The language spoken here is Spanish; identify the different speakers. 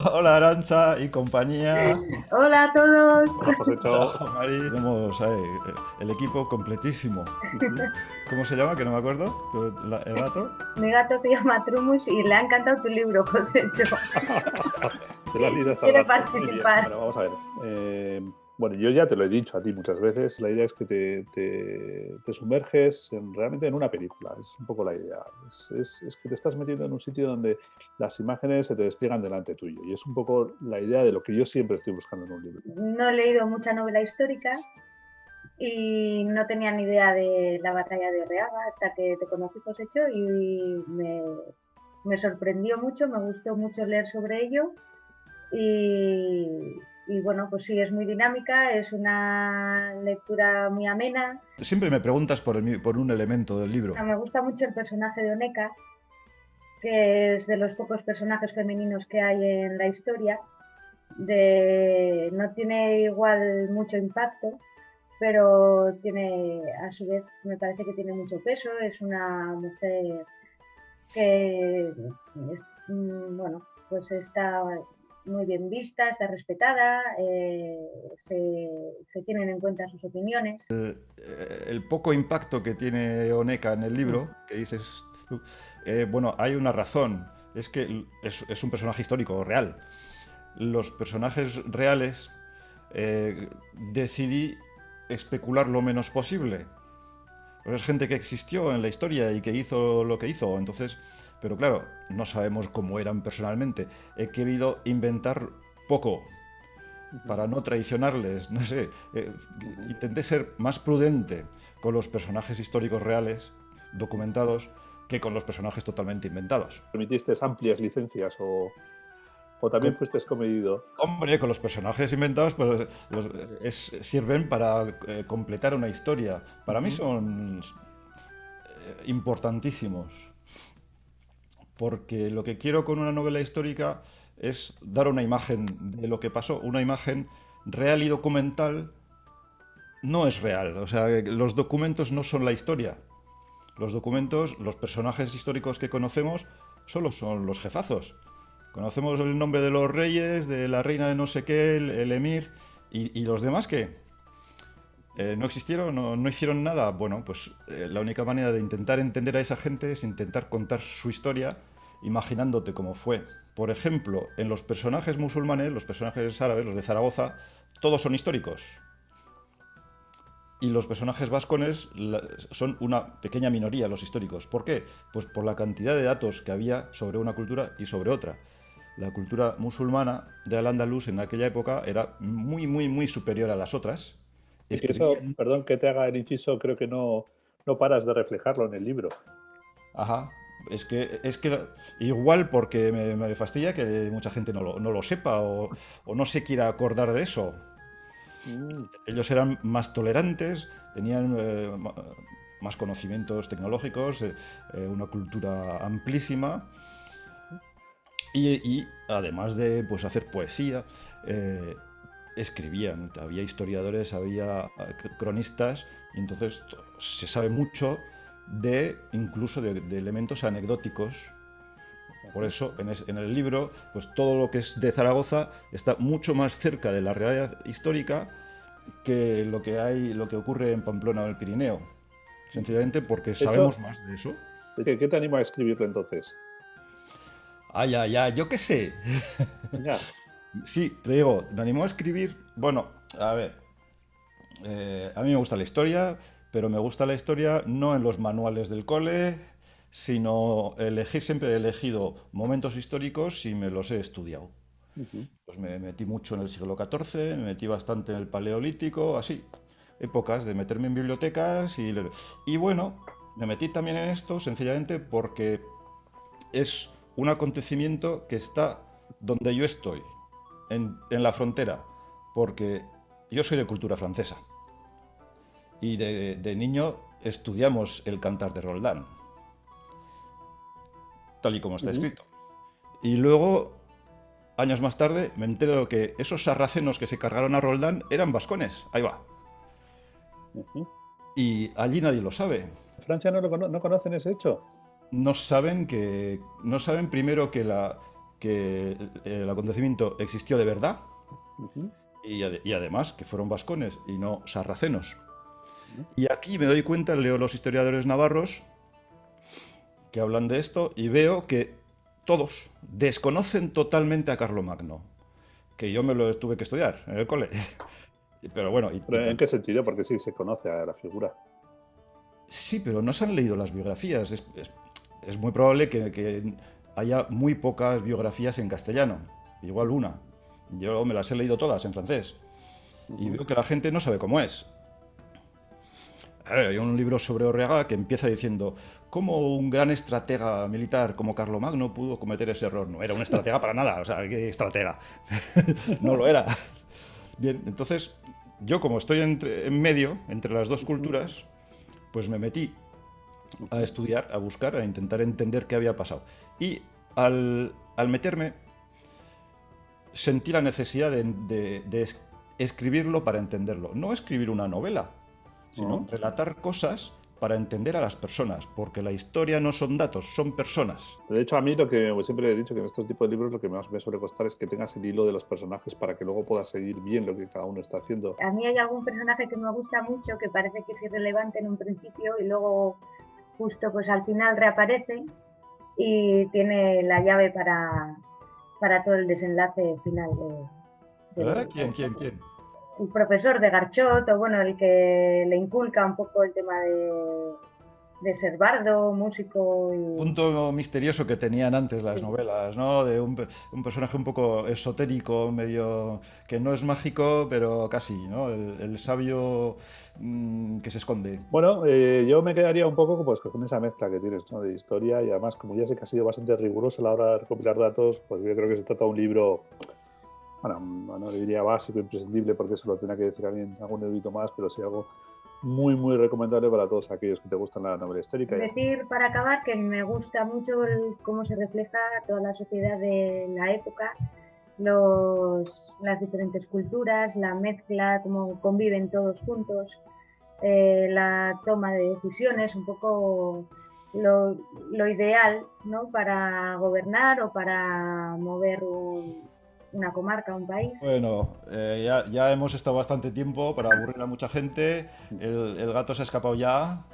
Speaker 1: Hola Arancha y compañía.
Speaker 2: Hola a todos.
Speaker 3: Hola, José, chao.
Speaker 1: Hola Mari. Tenemos el equipo completísimo.
Speaker 3: Ujú.
Speaker 1: ¿Cómo se llama? Que no me acuerdo. ¿El gato?
Speaker 2: Mi gato se llama Trumus y le ha encantado tu libro, Cosecho.
Speaker 3: Te la liras hasta el
Speaker 2: Quiere
Speaker 3: gato. Muy bien.
Speaker 2: participar.
Speaker 3: Bueno, vamos a ver. Bueno, yo ya te lo he dicho a ti muchas veces. La idea es que te sumerges realmente en una película. Es un poco la idea. Es que te estás metiendo en un sitio donde las imágenes se te despliegan delante tuyo. Y es un poco la idea de lo que yo siempre estoy buscando en un libro.
Speaker 2: No he leído mucha novela histórica y no tenía ni idea de la batalla de Reaga hasta que te conocí, Cosecho, y me sorprendió mucho, me gustó mucho leer sobre ello. Y bueno, pues sí, es muy dinámica, es una lectura muy amena.
Speaker 1: Siempre me preguntas por un elemento del libro.
Speaker 2: Me gusta mucho el personaje de Oneca, que es de los pocos personajes femeninos que hay en la historia. No tiene igual mucho impacto, pero tiene, a su vez, me parece que tiene mucho peso. Es una mujer que, bueno, pues está muy bien vista, está respetada, se tienen en cuenta sus opiniones.
Speaker 1: El poco impacto que tiene Oneca en el
Speaker 3: Mm.
Speaker 1: libro, que dices tú, bueno, hay una razón. Es que es un personaje histórico, real. Los personajes reales decidí especular lo menos posible. Pues es gente que existió en la historia y que hizo lo que hizo. Entonces, pero claro, no sabemos cómo eran personalmente. He querido inventar poco
Speaker 3: Ujú.
Speaker 1: para no traicionarles. No sé,
Speaker 3: Ujú.
Speaker 1: intenté ser más prudente con los personajes históricos reales, documentados, que con los personajes totalmente inventados.
Speaker 3: ¿Permitiste amplias licencias o también
Speaker 1: Con,
Speaker 3: fuiste comedido?
Speaker 1: hombre, con los personajes inventados pues, sirven para completar una historia. Para mí
Speaker 3: Ujú.
Speaker 1: son importantísimos, porque lo que quiero con una novela histórica es dar una imagen de lo que pasó, una imagen real y documental. No es real, o sea, los documentos no son la historia. Los documentos, los personajes históricos que conocemos, solo son los jefazos. Conocemos el nombre de los reyes, de la reina de no sé qué, el emir, y los demás qué. ¿No existieron? ¿No hicieron nada? Bueno, pues la única manera de intentar entender a esa gente es intentar contar su historia imaginándote cómo fue. Por ejemplo, en los personajes musulmanes, los personajes árabes, los de Zaragoza, todos son históricos. Y los personajes vascones son una pequeña minoría, los históricos. ¿Por qué? Pues por la cantidad de datos que había sobre una cultura y sobre otra. La cultura musulmana de Al-Ándalus en aquella época era muy, muy, muy superior a las otras.
Speaker 3: Y que eso,
Speaker 1: Escribían.
Speaker 3: perdón que te haga el inciso, creo que no paras de reflejarlo en el libro.
Speaker 1: Ajá. Es que igual porque me fastidia que mucha gente no lo sepa o no se quiera acordar de eso.
Speaker 3: Mm.
Speaker 1: Ellos eran más tolerantes, tenían más conocimientos tecnológicos, una cultura amplísima y además de pues, hacer poesía, escribían. Había historiadores, había cronistas y entonces se sabe mucho de incluso de elementos anecdóticos. Por eso, en el libro, pues todo lo que es de Zaragoza está mucho más cerca de la realidad histórica que lo que ocurre en Pamplona o en el Pirineo. Sencillamente porque
Speaker 3: De hecho,
Speaker 1: sabemos más de eso.
Speaker 3: ¿qué te anima a escribirlo entonces?
Speaker 1: Ay, ay, ay, yo qué sé.
Speaker 3: Venga.
Speaker 1: Sí, te digo, me animó a escribir. Bueno, a ver, a mí me gusta la historia, pero me gusta la historia no en los manuales del cole, sino elegir, siempre he elegido momentos históricos y me los he estudiado.
Speaker 3: Ujú.
Speaker 1: Pues me metí mucho en el siglo XIV, me metí bastante en el Paleolítico, así, épocas de meterme en bibliotecas y bueno, me metí también en esto sencillamente porque es un acontecimiento que está donde yo estoy, en la frontera, porque yo soy de cultura francesa y de niño estudiamos el Cantar de Roldán, tal y como está
Speaker 3: Ujú.
Speaker 1: escrito. Y luego, años más tarde, me entero que esos sarracenos que se cargaron a Roldán eran vascones. Ahí va.
Speaker 3: Ujú.
Speaker 1: Y allí nadie lo sabe.
Speaker 3: ¿En Francia no conocen ese hecho?
Speaker 1: No saben primero que que el acontecimiento existió de verdad
Speaker 3: Ujú.
Speaker 1: y además que fueron vascones y no sarracenos.
Speaker 3: Ujú.
Speaker 1: Y aquí me doy cuenta, leo los historiadores navarros que hablan de esto y veo que todos desconocen totalmente a Carlomagno, que yo me lo tuve que estudiar en el cole. Pero bueno,
Speaker 3: ¿Pero en qué sentido? Porque sí se conoce a la figura.
Speaker 1: sí, pero no se han leído las biografías. Es muy probable que haya muy pocas biografías en castellano, igual una. Yo me las he leído todas en francés y
Speaker 3: Ujú.
Speaker 1: veo que la gente no sabe cómo es. A ver, hay un libro sobre Orreaga que empieza diciendo cómo un gran estratega militar como Carlomagno pudo cometer ese error. No era un estratega para nada, o sea, ¿qué estratega? No lo era. Bien, entonces yo como estoy en medio, entre las dos culturas, pues me metí a estudiar, a buscar, a intentar entender qué había pasado. Y al meterme, sentí la necesidad de escribirlo para entenderlo. No escribir una novela, sino
Speaker 3: Ujú.
Speaker 1: relatar cosas para entender a las personas, porque la historia no son datos, son personas.
Speaker 3: De hecho, a mí lo que siempre he dicho que en estos tipos de libros lo que más me suele costar es que tengas el hilo de los personajes para que luego puedas seguir bien lo que cada uno está haciendo.
Speaker 2: A mí hay algún personaje que me gusta mucho, que parece que es irrelevante en un principio y luego justo pues al final reaparece y tiene la llave para todo el desenlace final
Speaker 1: ¿Verdad?
Speaker 2: de la historia.
Speaker 1: ¿Quién?
Speaker 2: El profesor de Garchot, o bueno, el que le inculca un poco el tema de ser bardo, músico y...
Speaker 1: Punto misterioso que tenían antes las novelas, ¿no? De un personaje un poco esotérico, medio que no es mágico, pero casi, ¿no? El sabio que se esconde.
Speaker 3: Bueno, yo me quedaría un poco pues, con esa mezcla que tienes, ¿no? De historia y además, como ya sé que ha sido bastante riguroso a la hora de recopilar datos, pues yo creo que se trata de un libro, bueno, no le diría básico, imprescindible, porque eso lo tendrá que decir alguien, algún erudito más, pero sí algo muy, muy recomendable para todos aquellos que te gustan la novela histórica.
Speaker 2: Decir para acabar que me gusta mucho cómo se refleja toda la sociedad de la época, las diferentes culturas, la mezcla, cómo conviven todos juntos, la toma de decisiones, un poco lo ideal, ¿no? Para gobernar o para mover una comarca, un país.
Speaker 1: Bueno, ya hemos estado bastante tiempo para aburrir a mucha gente. El gato se ha escapado ya.